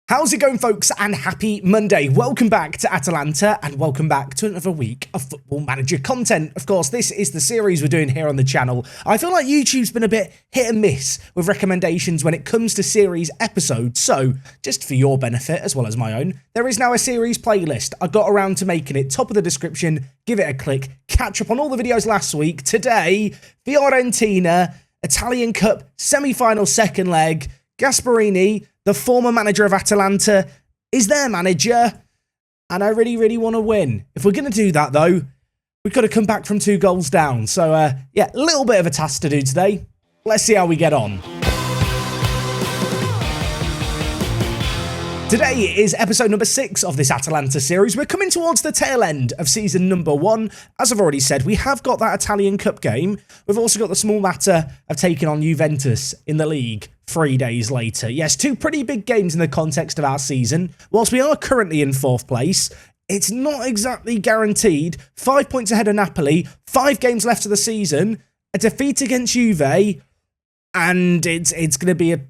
How's it going, folks, and happy Monday. Welcome back to Atalanta, and welcome back to another week of Football Manager content. Of course, this is the series we're doing here on the channel. I feel like YouTube's been a bit hit and miss with recommendations when it comes to series episodes, so just for your benefit as well as my own, there is now a series playlist. I got around to making it top of the description. Give it a click, catch up on all the videos last week. Today, Fiorentina, Italian Cup, semi-final second leg, Gasperini, the former manager of Atalanta, is their manager, and I really want to win. If we're going to do that, though, we've got to come back from 2 goals down. So, yeah, a little bit of a task to do today. Let's see how we get on. Today is episode number 6 of this Atalanta series. We're coming towards the tail end of season number 1. As I've already said, we have got that Italian Cup game. We've also got the small matter of taking on Juventus in the league 3 days later. Yes, 2 pretty big games in the context of our season. Whilst we are currently in 4th place, it's not exactly guaranteed. 5 points ahead of Napoli, 5 games left of the season, a defeat against Juve, and it's going to be a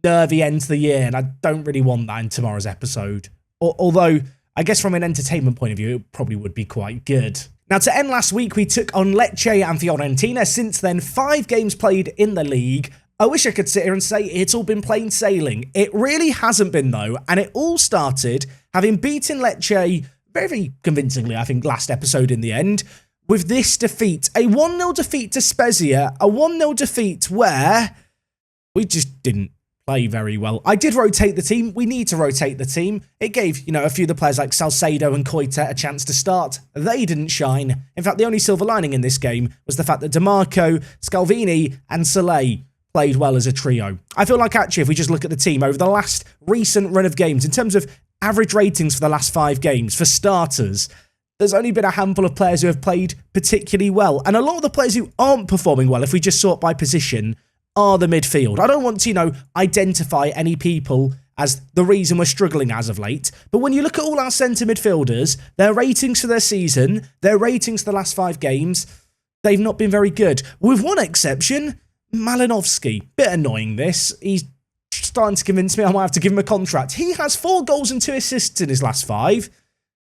nervy end to the year, and I don't really want that in tomorrow's episode. Although, I guess from an entertainment point of view, it probably would be quite good. Now, to end last week, we took on Lecce and Fiorentina. Since then, 5 games played in the league. I wish I could sit here and say it's all been plain sailing. It really hasn't been, though, and it all started having beaten Lecce very convincingly, I think, last episode in the end, with this defeat. A 1-0 defeat to Spezia, a 1-0 defeat where we just didn't play very well. I did rotate the team. We need to rotate the team. It gave, a few of the players like Salcedo and Koita a chance to start. They didn't shine. In fact, the only silver lining in this game was the fact that DiMarco, Scalvini and Soleil played well as a trio. I feel like, actually, if we just look at the team over the last recent run of games, in terms of average ratings for the last 5 games, for starters, there's only been a handful of players who have played particularly well. And a lot of the players who aren't performing well, if we just sort by position, are the midfield. I don't want to, identify any people as the reason we're struggling as of late. But when you look at all our centre midfielders, their ratings for their season, their ratings for the last 5 games, they've not been very good. With one exception, Malinovsky. Bit annoying this. He's starting to convince me I might have to give him a contract. He has 4 goals and 2 assists in his last 5.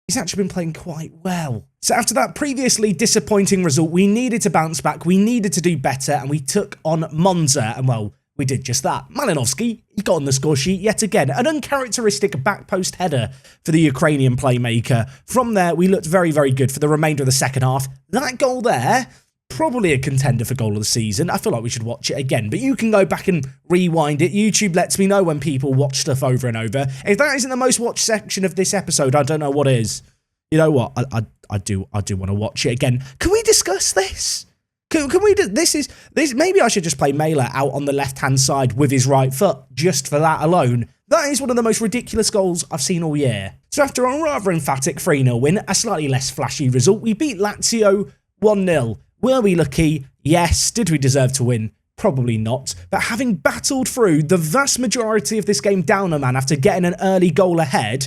He's actually been playing quite well. So after that previously disappointing result, we needed to bounce back, we needed to do better, and we took on Monza, and well, we did just that. Malinovsky, he got on the score sheet yet again. An uncharacteristic back post header for the Ukrainian playmaker. From there, we looked very good for the remainder of the second half. That goal there, probably a contender for goal of the season. I feel like we should watch it again, but you can go back and rewind it. YouTube lets me know when people watch stuff over and over. If that isn't the most watched section of this episode, I don't know what is. You know what? I do want to watch it again. Can we discuss this? Can we do this? Maybe I should just play Mailer out on the left-hand side with his right foot, just for that alone. That is one of the most ridiculous goals I've seen all year. So after a rather emphatic 3-0 win, a slightly less flashy result, we beat Lazio 1-0. Were we lucky? Yes. Did we deserve to win? Probably not. But having battled through the vast majority of this game down a man after getting an early goal ahead,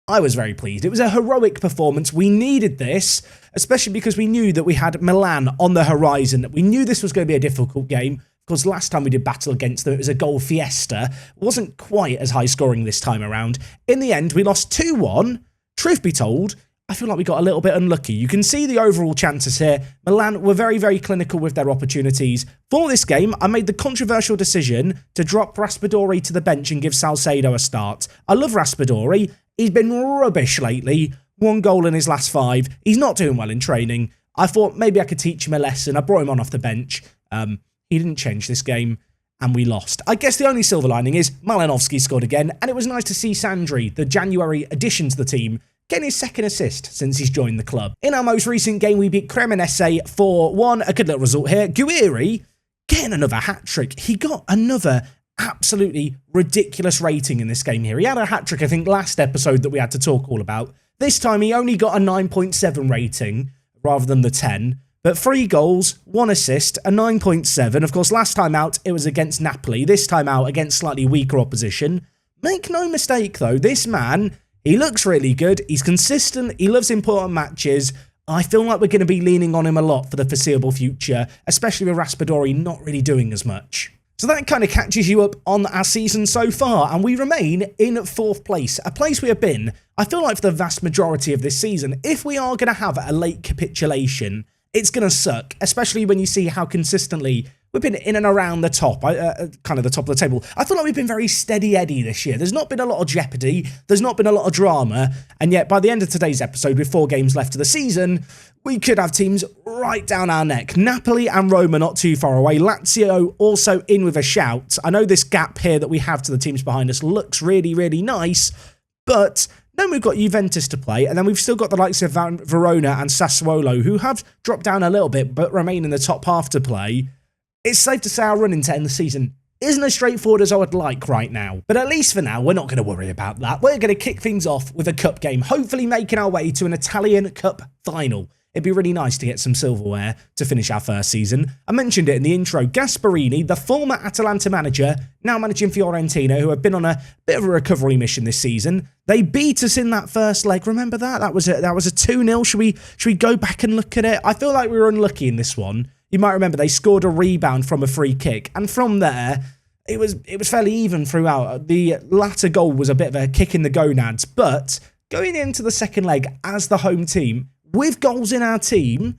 I was very pleased. It was a heroic performance. We needed this, especially because we knew that we had Milan on the horizon. We knew this was going to be a difficult game. Of course, last time we did battle against them, it was a goal fiesta. It wasn't quite as high scoring this time around. In the end, we lost 2-1. Truth be told, I feel like we got a little bit unlucky. You can see the overall chances here. Milan were very clinical with their opportunities. For this game, I made the controversial decision to drop Raspadori to the bench and give Salcedo a start. I love Raspadori. He's been rubbish lately. 1 goal in his last 5. He's not doing well in training. I thought maybe I could teach him a lesson. I brought him on off the bench. He didn't change this game, and we lost. I guess the only silver lining is Malinovsky scored again, and it was nice to see Sandri, the January addition to the team, getting his 2nd assist since he's joined the club. In our most recent game, we beat Cremonese 4-1. A good little result here. Guiri getting another hat-trick. He got another absolutely ridiculous rating in this game here. He had a hat-trick, I think, last episode that we had to talk all about. This time, he only got a 9.7 rating rather than the 10. But 3 goals, 1 assist, a 9.7. Of course, last time out, it was against Napoli. This time out, against slightly weaker opposition. Make no mistake, though, this man, he looks really good. He's consistent. He loves important matches. I feel like we're going to be leaning on him a lot for the foreseeable future, especially with Raspadori not really doing as much. So that kind of catches you up on our season so far, and we remain in 4th place, a place we have been, I feel like, for the vast majority of this season. If we are going to have a late capitulation, it's going to suck, especially when you see how consistently we've been in and around the top, kind of the top of the table. I feel like we've been very steady Eddie this year. There's not been a lot of jeopardy. There's not been a lot of drama. And yet, by the end of today's episode, with 4 games left of the season, we could have teams right down our neck. Napoli and Roma not too far away. Lazio also in with a shout. I know this gap here that we have to the teams behind us looks really, really nice, but then we've got Juventus to play, and then we've still got the likes of Verona and Sassuolo, who have dropped down a little bit, but remain in the top half to play. It's safe to say our run into end the season isn't as straightforward as I would like right now. But at least for now, we're not going to worry about that. We're going to kick things off with a cup game, hopefully making our way to an Italian Cup final. It'd be really nice to get some silverware to finish our first season. I mentioned it in the intro. Gasparini, the former Atalanta manager, now managing Fiorentina, who have been on a bit of a recovery mission this season. They beat us in that first leg. Remember that? That was a 2-0. Should we go back and look at it? I feel like we were unlucky in this one. You might remember they scored a rebound from a free kick, and from there, it was fairly even throughout. The latter goal was a bit of a kick in the gonads, but going into the second leg as the home team, with goals in our team,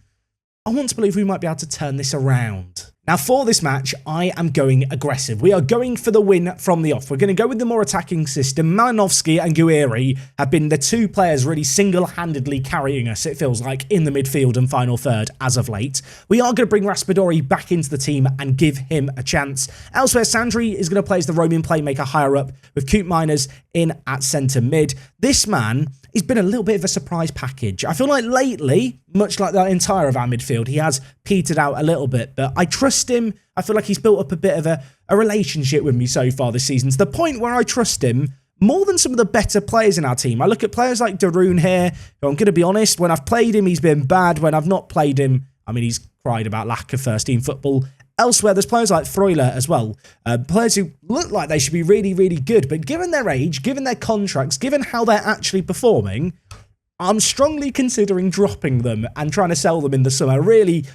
I want to believe we might be able to turn this around. Now, for this match, I am going aggressive. We are going for the win from the off. We're going to go with the more attacking system. Malinowski and Guerri have been the 2 players really single-handedly carrying us, it feels like, in the midfield and final third as of late. We are going to bring Raspadori back into the team and give him a chance. Elsewhere, Sandri is going to play as the roaming playmaker higher up, with Coop Miners in at centre mid. This man, he's been a little bit of a surprise package. I feel like lately, much like the entire of our midfield, he has petered out a little bit, but I trust him. I feel like he's built up a bit of a relationship with me so far this season, to the point where I trust him more than some of the better players in our team. I look at players like Darun here, who I'm going to be honest, when I've played him, he's been bad. When I've not played him, I mean, he's cried about lack of first-team football. Elsewhere, there's players like Freuler as well, players who look like they should be really, really good, but given their age, given their contracts, given how they're actually performing, I'm strongly considering dropping them and trying to sell them in the summer. Really,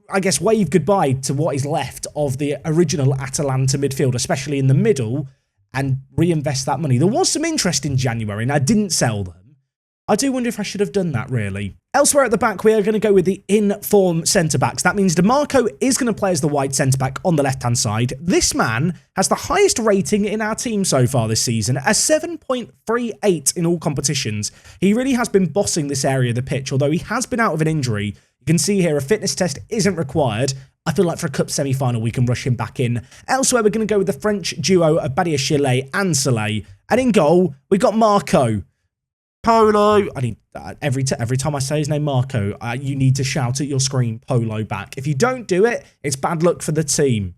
I guess, wave goodbye to what is left of the original Atalanta midfield, especially in the middle, and reinvest that money. There was some interest in January, and I didn't sell them. I do wonder if I should have done that, really. Elsewhere at the back, we are going to go with the in-form centre-backs. That means DeMarco is going to play as the wide centre-back on the left-hand side. This man has the highest rating in our team so far this season, a 7.38 in all competitions. He really has been bossing this area of the pitch, although he has been out of an injury. You can see here a fitness test isn't required. I feel like for a cup semi-final, we can rush him back in. Elsewhere, we're going to go with the French duo of Badiashile and Soleil. And in goal, we've got Marco. Polo. I need every time I say his name, Marco, you need to shout at your screen Polo back. If you don't do it, it's bad luck for the team.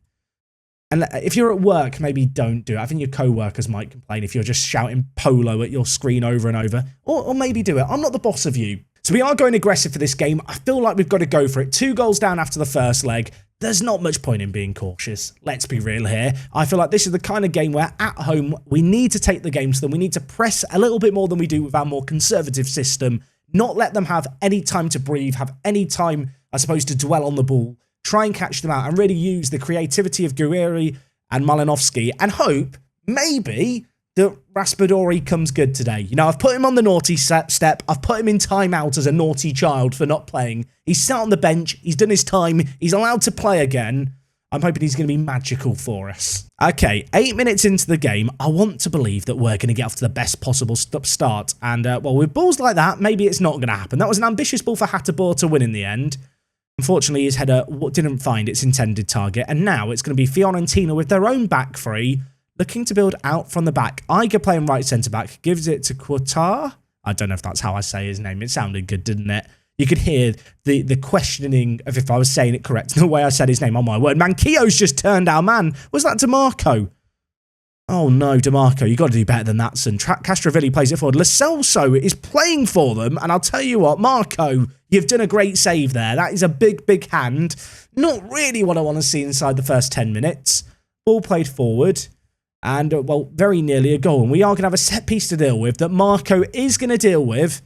And if you're at work, maybe don't do it. I think your co-workers might complain if you're just shouting Polo at your screen over and over. Or maybe do it. I'm not the boss of you. So we are going aggressive for this game. I feel like we've got to go for it. 2 goals down after the first leg. There's not much point in being cautious. Let's be real here. I feel like this is the kind of game where at home, we need to take the game to them. We need to press a little bit more than we do with our more conservative system. Not let them have any time to breathe, have any time, I suppose, to dwell on the ball. Try and catch them out and really use the creativity of Guerri and Malinowski and hope, maybe, that Raspadori comes good today. You know, I've put him on the naughty step. I've put him in timeout as a naughty child for not playing. He's sat on the bench. He's done his time. He's allowed to play again. I'm hoping he's going to be magical for us. Okay, 8 minutes into the game, I want to believe that we're going to get off to the best possible start. And, well, with balls like that, maybe it's not going to happen. That was an ambitious ball for Hattabor to win in the end. Unfortunately, his header didn't find its intended target. And now it's going to be Fiorentina with their own back three, looking to build out from the back. Iger playing right centre-back, gives it to Quattar. I don't know if that's how I say his name. It sounded good, didn't it? You could hear the questioning of if I was saying it correct. The way I said his name, on my word. Manquillo's just turned our man. Was that DeMarco? Oh no, DeMarco, you got to do better than that, son. Castrovilli plays it forward. Lo Celso is playing for them, and I'll tell you what, Marco, you've done a great save there. That is a big, big hand. Not really what I want to see inside the first 10 minutes. Ball played forward. And, well, very nearly a goal. And we are going to have a set piece to deal with that Marco is going to deal with.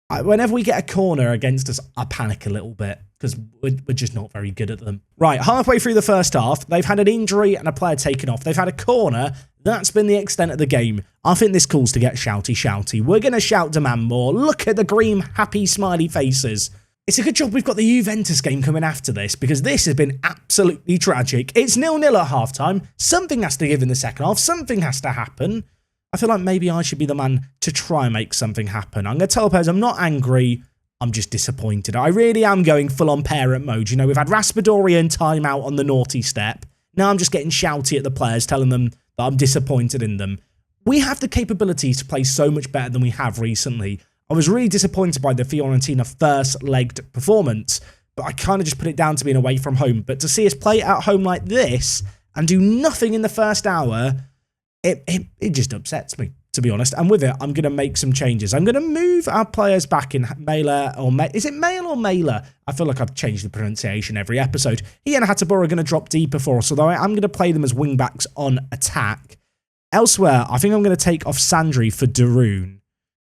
Whenever we get a corner against us, I panic a little bit. because we're just not very good at them. Right, halfway through the first half, they've had an injury and a player taken off. They've had a corner. That's been the extent of the game. I think this calls to get shouty. We're going to shout demand more. Look at the green, happy, smiley faces. It's a good job we've got the Juventus game coming after this, because this has been absolutely tragic. It's 0-0 at halftime. Something has to give in the second half. Something has to happen. I feel like maybe I should be the man to try and make something happen. I'm going to tell players I'm not angry. I'm just disappointed. I really am going full-on parent mode. You know, we've had Raspadori and timeout on the naughty step. Now I'm just getting shouty at the players, telling them that I'm disappointed in them. We have the capabilities to play so much better than we have recently. I was really disappointed by the Fiorentina first-legged performance, but I kind of just put it down to being away from home. But to see us play at home like this and do nothing in the first hour, it just upsets me, to be honest. And with it, I'm going to make some changes. I'm going to move our players back in Mailer or is it Mail or Mailer? I feel like I've changed the pronunciation every episode. He and Hattabor are going to drop deeper for us, although I'm going to play them as wing-backs on attack. Elsewhere, I think I'm going to take off Sandri for Darun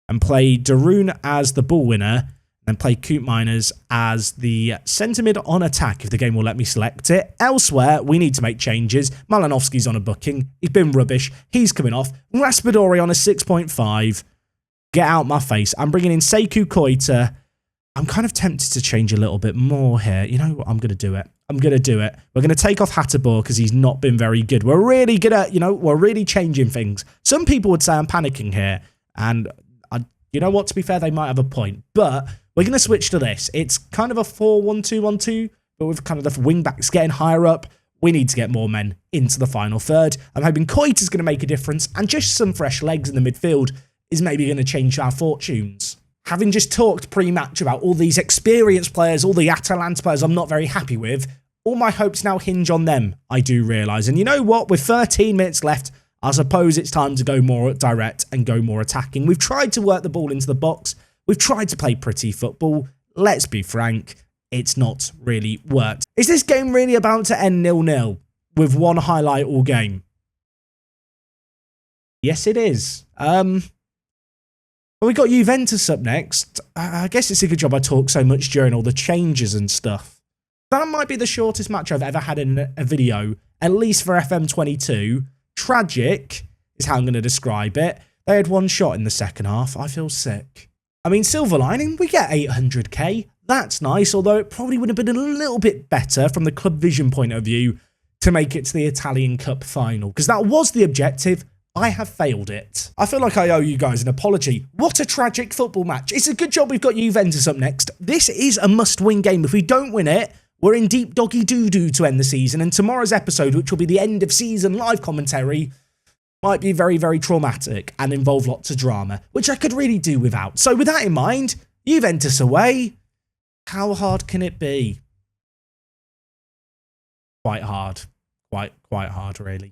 and play Darun as the ball winner, and play Coop Miners as the centre mid on attack if the game will let me select it. Elsewhere, we need to make changes. Malinovsky's on a booking. He's been rubbish. He's coming off. Raspadori on a 6.5. Get out my face. I'm bringing in Sekou Koita. I'm kind of tempted to change a little bit more here. You know what? I'm going to do it. I'm going to do it. We're going to take off Hattabor because he's not been very good. We're really good at, we're really changing things. Some people would say I'm panicking here, and you know what? To be fair, they might have a point, but we're going to switch to this. It's kind of a 4-1-2-1-2, but with kind of the wing-backs getting higher up. We need to get more men into the final third. I'm hoping Coit is going to make a difference, and just some fresh legs in the midfield is maybe going to change our fortunes. Having just talked pre-match about all these experienced players, all the Atalanta players I'm not very happy with, all my hopes now hinge on them, I do realise. And you know what? With 13 minutes left, I suppose it's time to go more direct and go more attacking. We've tried to work the ball into the box. We've tried to play pretty football. Let's be frank, it's not really worked. Is this game really about to end 0-0 with one highlight all game? Yes, it is. Well, we got Juventus up next. I guess it's a good job I talk so much during all the changes and stuff. That might be the shortest match I've ever had in a video, at least for FM22. Tragic is how I'm going to describe it. They had one shot in the second half. I feel sick. I mean, silver lining, we get 800k. That's nice, although it probably would have been a little bit better from the club vision point of view to make it to the Italian Cup final, because that was the objective. I have failed it. I feel like I owe you guys an apology. What a tragic football match. It's a good job we've got Juventus up next. This is a must-win game. If we don't win it, we're in deep doggy doo-doo to end the season, and tomorrow's episode, which will be the end of season live commentary, might be very, very traumatic and involve lots of drama, which I could really do without. So with that in mind, Juventus away. How hard can it be? Quite hard. Quite hard, really.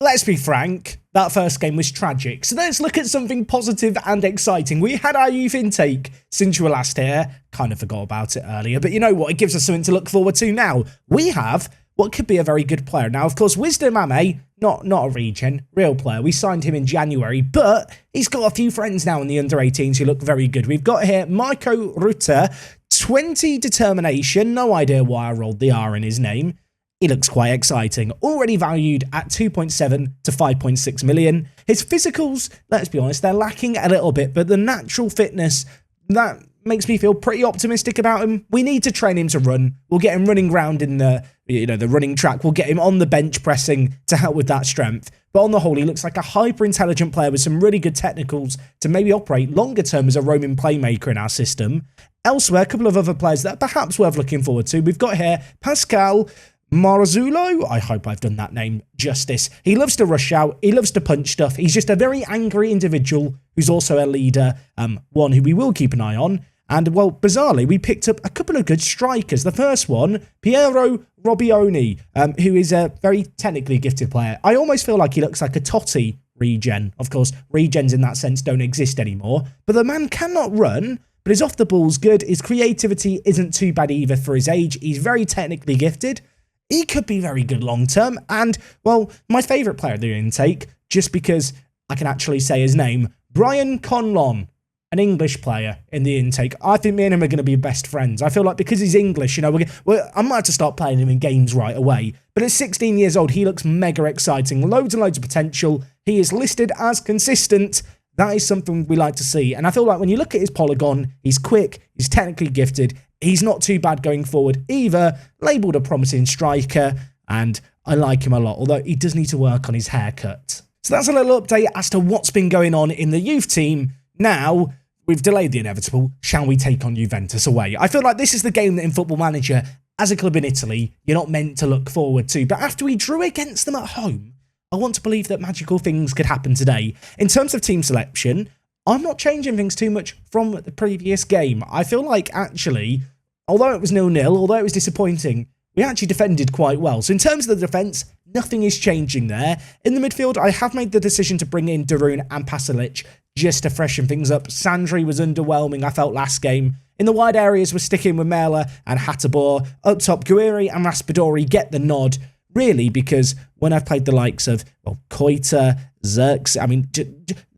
Let's be frank, that first game was tragic. So let's look at something positive and exciting. We had our youth intake since you were last here. Kind of forgot about it earlier, but you know what? It gives us something to look forward to now. We have what could be a very good player. Now, of course, Wisdom Ame, not a regen, real player. We signed him in January, but he's got a few friends now in the under-18s who look very good. We've got here Marco Rutter, 20 determination. No idea why I rolled the R in his name. He looks quite exciting. Already valued at 2.7 to 5.6 million. His physicals, let's be honest, they're lacking a little bit, but the natural fitness, that makes me feel pretty optimistic about him. We need to train him to run. We'll get him running around in the, the running track. We'll get him on the bench pressing to help with that strength. But on the whole, he looks like a hyper-intelligent player with some really good technicals to maybe operate longer term as a roaming playmaker in our system. Elsewhere, a couple of other players that are perhaps worth looking forward to. We've got here Pascal Marzullo. I hope I've done that name justice. He loves to rush out. He loves to punch stuff. He's just a very angry individual who's also a leader, one who we will keep an eye on. And, well, bizarrely, we picked up a couple of good strikers. The first one, Piero Robbioni, who is a very technically gifted player. I almost feel like he looks like a Totti regen. Of course, regens in that sense don't exist anymore. But the man cannot run, but his off-the-ball's good. His creativity isn't too bad either for his age. He's very technically gifted. He could be very good long-term. And, well, my favourite player of the intake, just because I can actually say his name, Brian Conlon. an English player in the intake. I think me and him are going to be best friends. I feel like because he's English, you know, I might have to start playing him in games right away. But at 16 years old, he looks mega exciting. Loads and loads of potential. He is listed as consistent. That is something we like to see. And I feel like when you look at his polygon, he's quick, he's technically gifted, he's not too bad going forward either. Labelled a promising striker, and I like him a lot, although he does need to work on his haircut. So that's a little update as to what's been going on in the youth team. Now, we've delayed the inevitable. Shall we take on Juventus away? I feel like this is the game that in Football Manager, as a club in Italy, you're not meant to look forward to. But after we drew against them at home, I want to believe that magical things could happen today. In terms of team selection, I'm not changing things too much from the previous game. I feel like, actually, although it was 0-0, although it was disappointing, we actually defended quite well. So in terms of the defence, nothing is changing there. In the midfield, I have made the decision to bring in Darun and Pasalic just to freshen things up. Sandri was underwhelming, I felt, last game. In the wide areas, we're sticking with Mela and Hattabor. Up top, Guiri and Raspadori get the nod, really, because when I've played the likes of, well, Koita, Zirks, I mean,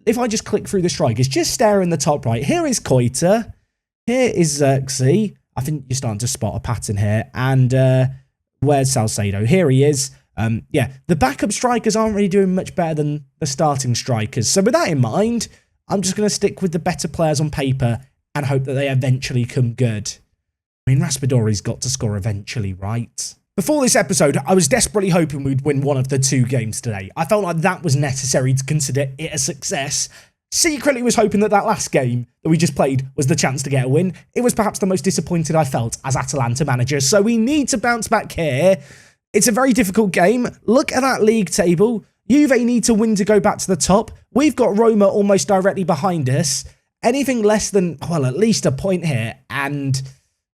if I just click through the strikers, just stare in the top right. Here is Koita. Here is Zirksy. I think you're starting to spot a pattern here. And where's Salcedo? Here he is. Yeah, the backup strikers aren't really doing much better than the starting strikers. So with that in mind, I'm just going to stick with the better players on paper and hope that they eventually come good. I mean, Raspadori's got to score eventually, right? Before this episode, I was desperately hoping we'd win one of the 2 games today. I felt like that was necessary to consider it a success. Secretly was hoping that that last game that we just played was the chance to get a win. It was perhaps the most disappointed I felt as Atalanta manager, so we need to bounce back here. It's a very difficult game. Look at that league table. Juve need to win to go back to the top. We've got Roma almost directly behind us. Anything less than, well, at least a point here. And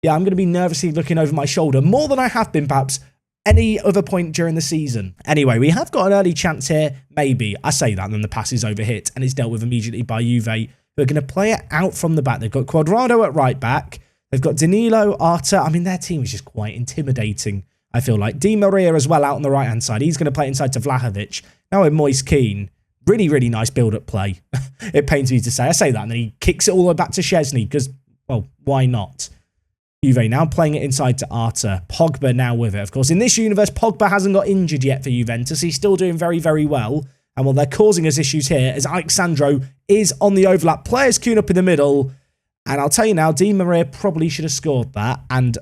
yeah, I'm going to be nervously looking over my shoulder, more than I have been perhaps any other point during the season. Anyway, we have got an early chance here. Maybe. I say that, and then the pass is overhit, and it's dealt with immediately by Juve, who are going to play it out from the back. They've got Quadrado at right back. They've got Danilo, Arta. I mean, their team is just quite intimidating, I feel like. Di Maria as well out on the right-hand side. He's going to play inside to Vlahovic. Now with Moise Keane. Really, really nice build-up play. It pains me to say. I say that, and then he kicks it all the way back to Szczesny, because, well, why not? Juve now playing it inside to Arta. Pogba now with it. Of course, in this universe, Pogba hasn't got injured yet for Juventus. He's still doing very, very well. And well, they're causing us issues here as Alexandro is on the overlap. Players queuing up in the middle. And I'll tell you now, Di Maria probably should have scored that. And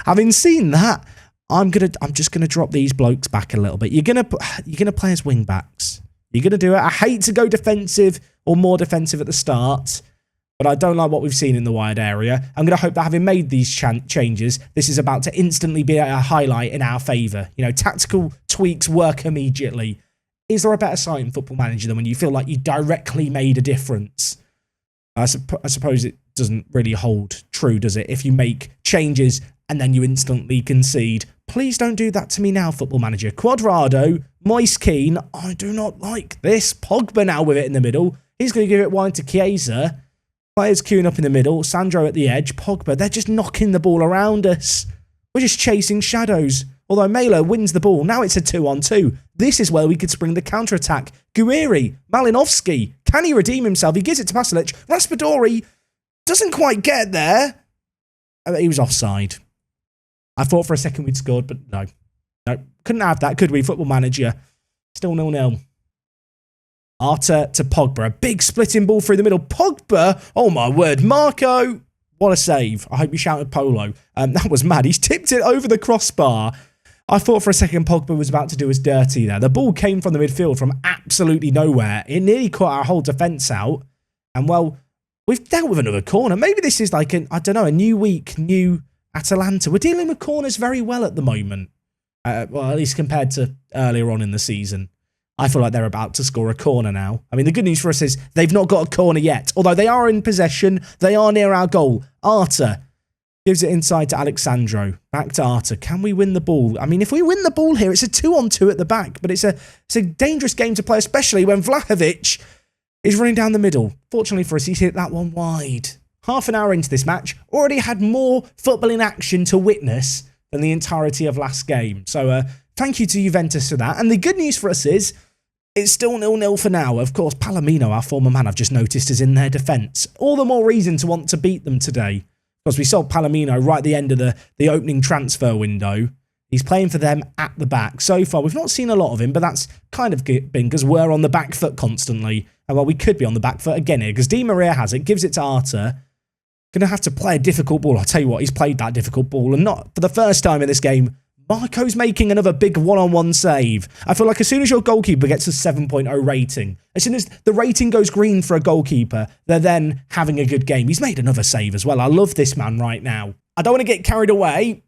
having seen that, I'm just gonna drop these blokes back a little bit. You're gonna play as wing backs. You're gonna do it. I hate to go defensive or more defensive at the start, but I don't like what we've seen in the wide area. I'm gonna hope that having made these changes, this is about to instantly be a highlight in our favour. You know, tactical tweaks work immediately. Is there a better sight in Football Manager than when you feel like you directly made a difference? I suppose it doesn't really hold true, does it? If you make changes and then you instantly concede. Please don't do that to me now, Football Manager. Quadrado, Moise Keane. I do not like this. Pogba now with it in the middle. He's going to give it wide to Chiesa. Players queuing up in the middle. Sandro at the edge. Pogba, they're just knocking the ball around us. We're just chasing shadows. Although Melo wins the ball. Now it's a 2-on-2. This is where we could spring the counter-attack. Guiri, Malinovsky. Can he redeem himself? He gives it to Pasalic. Raspadori doesn't quite get there. He was offside. I thought for a second we'd scored, but no. No, couldn't have that, could we? Football Manager. Still 0-0. Arta to Pogba. A big splitting ball through the middle. Pogba. Oh, my word. Marco. What a save. I hope you shouted Polo. That was mad. He's tipped it over the crossbar. I thought for a second Pogba was about to do us dirty there. The ball came from the midfield from absolutely nowhere. It nearly caught our whole defence out. And, well, we've dealt with another corner. Maybe this is like, I don't know, a new week, new Atalanta. We're dealing with corners very well at the moment. Well, at least compared to earlier on in the season. I feel like they're about to score a corner now. I mean, the good news for us is they've not got a corner yet. Although they are in possession. They are near our goal. Arta gives it inside to Alexandro. Back to Arta. Can we win the ball? I mean, if we win the ball here, it's a 2-on-2 at the back. But it's a dangerous game to play, especially when Vlahovic is running down the middle. Fortunately for us, he's hit that one wide. Half an hour into this match, already had more football in action to witness than the entirety of last game. So thank you to Juventus for that. And the good news for us is It's still 0-0 for now. Of course, Palomino, our former man, I've just noticed, is in their defence. All the more reason to want to beat them today. Because we sold Palomino right at the end of the opening transfer window. He's playing for them at the back. So far, we've not seen a lot of him, but that's kind of been because we're on the back foot constantly. And well, we could be on the back foot again here, because Di Maria has it, gives it to Arta. Going to have to play a difficult ball. I'll tell you what, he's played that difficult ball, and not for the first time in this game. Marco's making another big one-on-one save. I feel like as soon as your goalkeeper gets a 7.0 rating, as soon as the rating goes green for a goalkeeper, they're then having a good game. He's made another save as well. I love this man right now. I don't want to get carried away,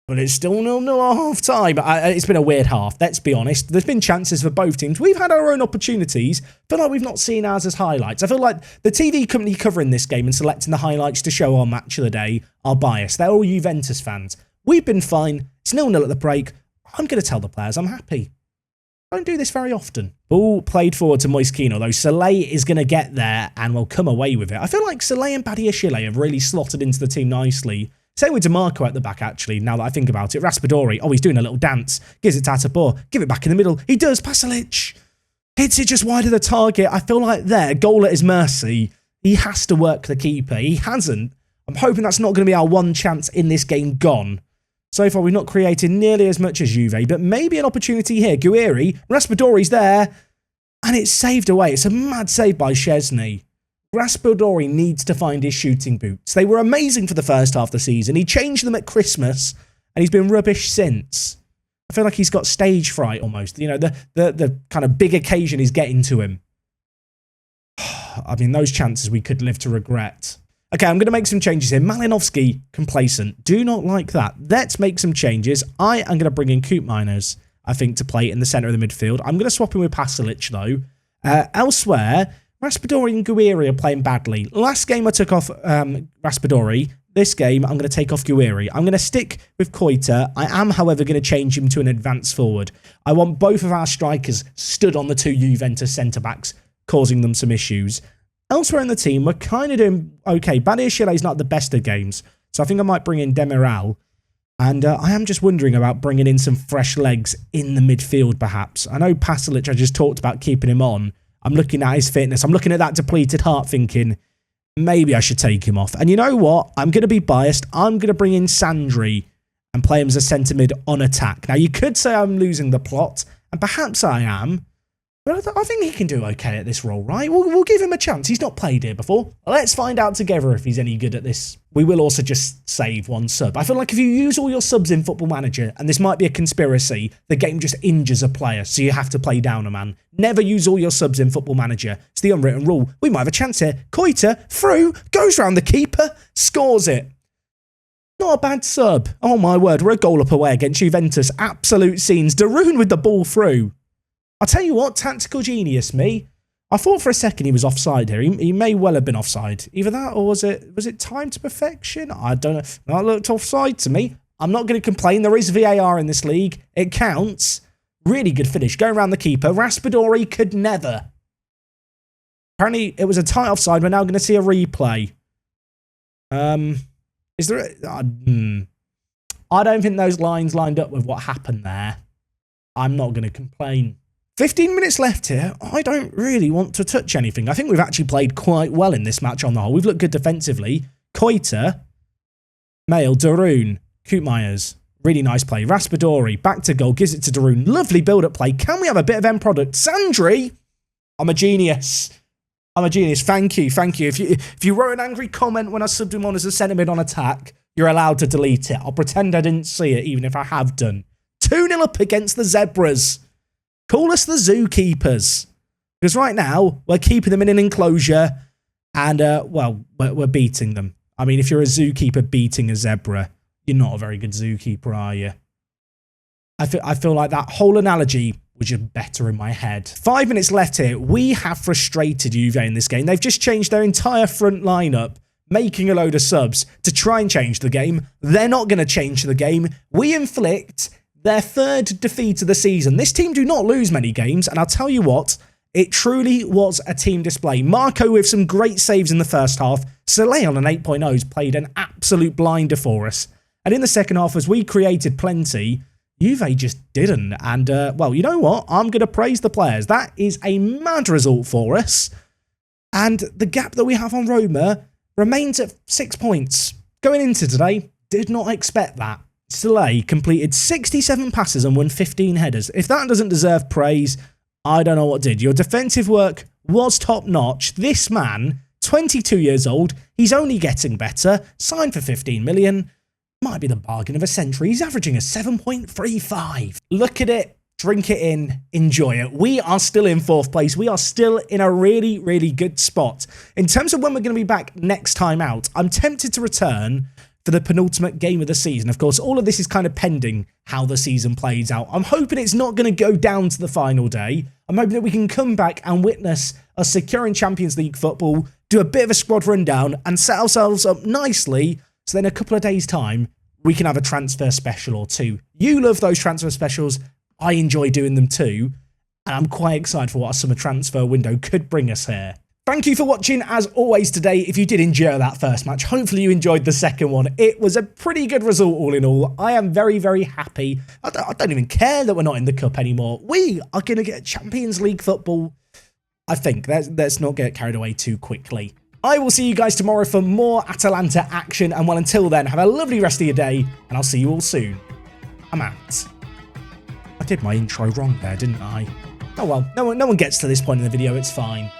but it's still 0-0 at half-time. It's been a weird half, let's be honest. There's been chances for both teams. We've had our own opportunities. I feel like we've not seen ours as highlights. I feel like the TV company covering this game and selecting the highlights to show our match of the day are biased. They're all Juventus fans. We've been fine. It's 0-0 at the break. I'm going to tell the players I'm happy. I don't do this very often. Ball played forward to Moiskino, though. Soleil is going to get there and will come away with it. I feel like Soleil and Badiashile have really slotted into the team nicely. Same with DeMarco at the back, actually, now that I think about it. Raspadori, oh, he's doing a little dance. Gives it to Atapor. Give it back in the middle. He does. Pasalic hits it just wide of the target. I feel like there, goal at his mercy. He has to work the keeper. He hasn't. I'm hoping that's not going to be our one chance in this game gone. So far, we've not created nearly as much as Juve, but maybe an opportunity here. Guiri, Raspadori's there, and it's saved away. It's a mad save by Szczesny. Raspadori needs to find his shooting boots. They were amazing for the first half of the season. He changed them at Christmas, and he's been rubbish since. I feel like he's got stage fright almost. You know, the kind of big occasion is getting to him. I mean, those chances we could live to regret. Okay, I'm going to make some changes here. Malinovsky, complacent. Do not like that. Let's make some changes. I am going to bring in Koopmeiners, I think, to play in the centre of the midfield. I'm going to swap him with Pasalic, though. Elsewhere, Raspadori and Guiri are playing badly. Last game I took off Raspadori. This game, I'm going to take off Guiri. I'm going to stick with Koita. I am, however, going to change him to an advanced forward. I want both of our strikers stood on the two Juventus centre-backs, causing them some issues. Elsewhere in the team, we're kind of doing okay. Badiashile is not the best of games, so I think I might bring in Demiral. And I am just wondering about bringing in some fresh legs in the midfield, perhaps. I know Pasalic, I just talked about keeping him on. I'm looking at his fitness. I'm looking at that depleted heart thinking, maybe I should take him off. And you know what? I'm going to be biased. I'm going to bring in Sandri and play him as a centre mid on attack. Now, you could say I'm losing the plot, and perhaps I am. But I think he can do okay at this role, right? We'll give him a chance. He's not played here before. Let's find out together if he's any good at this. We will also just save one sub. I feel like if you use all your subs in Football Manager, and this might be a conspiracy, the game just injures a player, so you have to play down a man. Never use all your subs in Football Manager. It's the unwritten rule. We might have a chance here. Koita, through, goes round the keeper, scores it. Not a bad sub. Oh my word, we're a goal up away against Juventus. Absolute scenes. Darun with the ball through. I'll tell you what, tactical genius, me. I thought for a second he was offside here. He may well have been offside. Either that or was it time to perfection? I don't know. That looked offside to me. I'm not going to complain. There is VAR in this league. It counts. Really good finish. Going around the keeper. Raspadori could never. Apparently it was a tight offside. We're now going to see a replay. Is there I don't think those lines lined up with what happened there. I'm not going to complain. 15 minutes left here. I don't really want to touch anything. I think we've actually played quite well in this match on the whole. We've looked good defensively. Koita, Mail, Darun, Koopmeiners. Really nice play. Raspadori, back to goal, gives it to Darun. Lovely build-up play. Can we have a bit of end product? Sandri! I'm a genius. I'm a genius. Thank you. Thank you. If you wrote an angry comment when I subbed him on as a centre mid on attack, you're allowed to delete it. I'll pretend I didn't see it, even if I have done. 2-0 up against the Zebras. Call us the zookeepers. Because right now, we're keeping them in an enclosure and, well, we're beating them. I mean, if you're a zookeeper beating a zebra, you're not a very good zookeeper, are you? I feel like that whole analogy was just better in my head. 5 minutes left here. We have frustrated Juve in this game. They've just changed their entire front lineup, making a load of subs to try and change the game. They're not going to change the game. We inflict their third defeat of the season. This team do not lose many games, and I'll tell you what, it truly was a team display. Marco with some great saves in the first half. Soleil on an 8.0 has played an absolute blinder for us. And in the second half, as we created plenty, Juve just didn't. And, well, you know what? I'm going to praise the players. That is a mad result for us. And the gap that we have on Roma remains at 6 points. Going into today, did not expect that. Soleil completed 67 passes and won 15 headers. If that doesn't deserve praise, I don't know what did. Your defensive work was top-notch. This man, 22 years old, he's only getting better. Signed for 15 million. Might be the bargain of a century. He's averaging a 7.35. Look at it, drink it in, enjoy it. We are still in 4th place. We are still in a really, really good spot. In terms of when we're going to be back next time out, I'm tempted to return for the penultimate game of the season. Of course, all of this is kind of pending how the season plays out. I'm hoping it's not going to go down to the final day. I'm hoping that we can come back and witness us securing Champions League football, do a bit of a squad rundown, and set ourselves up nicely so then a couple of days' time, we can have a transfer special or two. You love those transfer specials. I enjoy doing them too. And I'm quite excited for what a summer transfer window could bring us here. Thank you for watching, as always, today. If you did enjoy that first match, hopefully you enjoyed the second one. It was a pretty good result, all in all. I am very, very happy. I don't even care that we're not in the cup anymore. We are going to get Champions League football. I think. Let's not get carried away too quickly. I will see you guys tomorrow for more Atalanta action. And well, until then, have a lovely rest of your day. And I'll see you all soon. I'm out. I did my intro wrong there, didn't I? Oh well, no one gets to this point in the video. It's fine.